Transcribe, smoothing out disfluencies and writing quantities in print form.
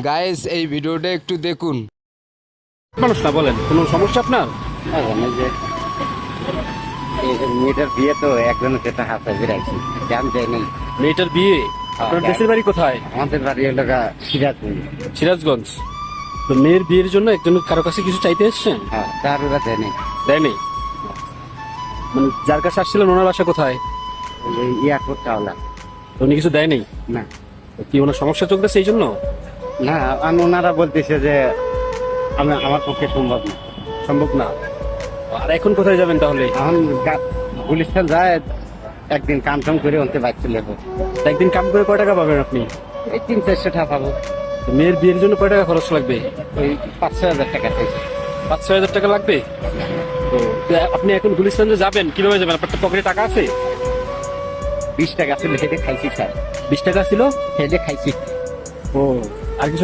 Guys এই ভিডিওটা একটু দেখুন। মানুষ না বলেন, কোনো সমস্যা আপনার? মেয়েটার বিয়ে তো একজনের যেটা হাতে বেড়াইছি জান যায় নাই। মেয়েটার বিয়ে? আপনার দেশের বাড়ি কোথায়? আমাদের বাড়ি হলো সিরাজগঞ্জ। সিরাজগঞ্জ। তো মেয়ের বিয়ের জন্য একজন কারো কাছে কিছু চাইতে এসছেন? হ্যাঁ, তার ওরা দেয় নাই। দেয়নি? মানে যার কাছে আসছিলেন ওনার বাসা কোথায়? এয়ারপোর্ট টাওলা। তো উনি কিছু দেয়নি? না তো কি ওনার সমস্যা চলতেছে এই জন্য? না, ওনারা বলতেছে যে আমার পক্ষে সম্ভব না। সম্ভব না। আর এখন কোথায় যাবেন তাহলে? এখন গুলিস্তান যায়, একদিন কামটাম করে অন্তে বাইক চলে যাবো। একদিন কাম করে কয় টাকা পাবেন আপনি? এই 300-400 টাকা পাবো। তো মেয়ের বিয়ের জন্য কয় টাকা খরচ লাগবে? ওই 5-6 হাজার টাকা চাইছে। 5-6 হাজার টাকা লাগবে। তো আপনি এখন গুলিস্তানে যাবেন কিভাবে যাবেন? আপনার তো পকেটে টাকা আছে? 20 টাকা ছিল, হেঁটে খাইছি স্যার। 20 টাকা ছিল? হেঁটে খাইছি। ও, আর কিছু